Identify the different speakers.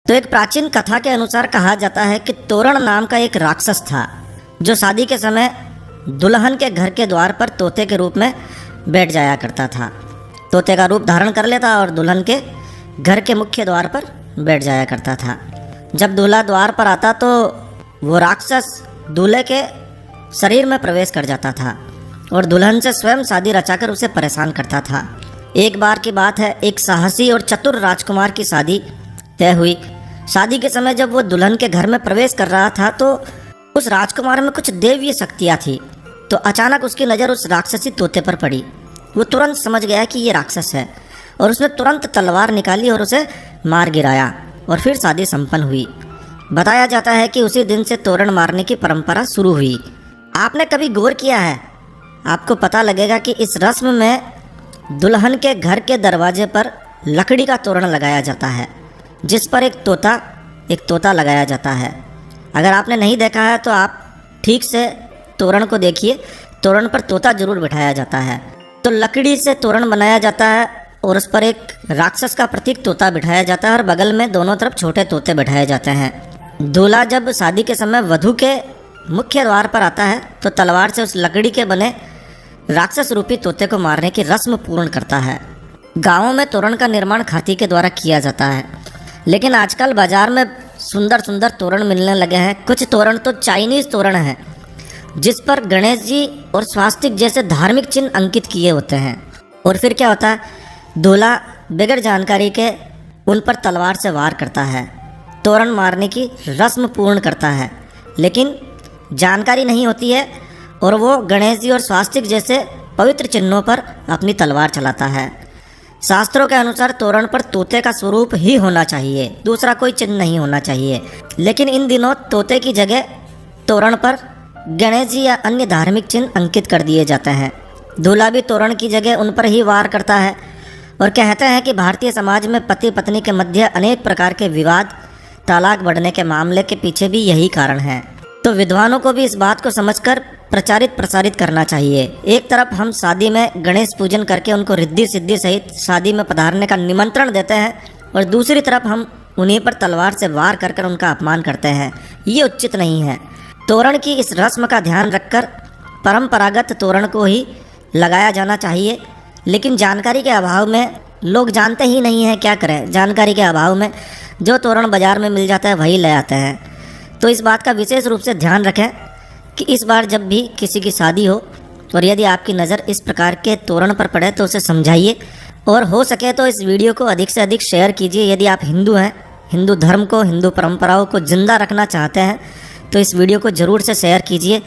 Speaker 1: तो एक प्राचीन कथा के अनुसार कहा जाता है कि तोरण नाम का एक राक्षस था जो शादी के समय दुल्हन के घर के द्वार पर तोते के रूप में बैठ जाया करता था। तोते का रूप धारण कर लेता और दुल्हन के घर के मुख्य द्वार पर बैठ जाया करता था। जब दूल्हा द्वार पर आता तो वो राक्षस दूल्हे के शरीर में प्रवेश कर जाता था और दुल्हन से स्वयं शादी रचाकर उसे परेशान करता था। एक बार की बात है, एक साहसी और चतुर राजकुमार की शादी तय हुई। शादी के समय जब वो दुल्हन के घर में प्रवेश कर रहा था तो उस राजकुमार में कुछ दैवीय शक्तियाँ थी। तो अचानक उसकी नज़र उस राक्षसी तोते पर पड़ी। वो तुरंत समझ गया कि ये राक्षस है और उसने तुरंत तलवार निकाली और उसे मार गिराया और फिर शादी संपन्न हुई। बताया जाता है कि उसी दिन से तोरण मारने की परंपरा शुरू हुई। आपने कभी गौर किया है? आपको पता लगेगा कि इस रस्म में दुल्हन के घर के दरवाजे पर लकड़ी का तोरण लगाया जाता है जिस पर एक तोता लगाया जाता है। अगर आपने नहीं देखा है तो आप ठीक से तोरण को देखिए। तोरण पर तोता जरूर बिठाया जाता है। तो लकड़ी से तोरण बनाया जाता है और उस पर एक राक्षस का प्रतीक तोता बिठाया जाता है और बगल में दोनों तरफ छोटे तोते बिठाए जाते हैं। दूल्हा जब शादी के समय वधू के मुख्य द्वार पर आता है तो तलवार से उस लकड़ी के बने राक्षस रूपी तोते को मारने की रस्म पूर्ण करता है। गाँवों में तोरण का निर्माण खाती के द्वारा किया जाता है, लेकिन आजकल बाजार में सुंदर सुंदर तोरण मिलने लगे हैं। कुछ तोरण तो चाइनीज़ तोरण हैं जिस पर गणेश जी और स्वास्तिक जैसे धार्मिक चिन्ह अंकित किए होते हैं। और फिर क्या होता है, दूल्हा बगैर जानकारी के उन पर तलवार से वार करता है, तोरण मारने की रस्म पूर्ण करता है, लेकिन जानकारी नहीं होती है और वो गणेश जी और स्वास्तिक जैसे पवित्र चिन्हों पर अपनी तलवार चलाता है। शास्त्रों के अनुसार तोरण पर तोते का स्वरूप ही होना चाहिए, दूसरा कोई चिन्ह नहीं होना चाहिए। लेकिन इन दिनों तोते की जगह तोरण पर गणेश जी या अन्य धार्मिक चिन्ह अंकित कर दिए जाते हैं। दूल्हा भी तोरण की जगह उन पर ही वार करता है और कहते हैं कि भारतीय समाज में पति पत्नी के मध्य अनेक प्रकार के विवाद, तलाक बढ़ने के मामले के पीछे भी यही कारण है। तो विद्वानों को भी इस बात को समझकर प्रचारित प्रसारित करना चाहिए। एक तरफ हम शादी में गणेश पूजन करके उनको रिद्धि सिद्धि सहित शादी में पधारने का निमंत्रण देते हैं और दूसरी तरफ हम उन्हीं पर तलवार से वार कर उनका अपमान करते हैं। ये उचित नहीं है। तोरण की इस रस्म का ध्यान रखकर परंपरागत तोरण को ही लगाया जाना चाहिए, लेकिन जानकारी के अभाव में लोग जानते ही नहीं हैं, क्या करें। जानकारी के अभाव में जो तोरण बाज़ार में मिल जाता है वही ले आते हैं। तो इस बात का विशेष रूप से ध्यान रखें कि इस बार जब भी किसी की शादी हो और यदि आपकी नज़र इस प्रकार के तोरण पर पड़े तो उसे समझाइए और हो सके तो इस वीडियो को अधिक से अधिक शेयर कीजिए। यदि आप हिंदू हैं, हिंदू धर्म को, हिंदू परंपराओं को जिंदा रखना चाहते हैं तो इस वीडियो को ज़रूर से शेयर कीजिए।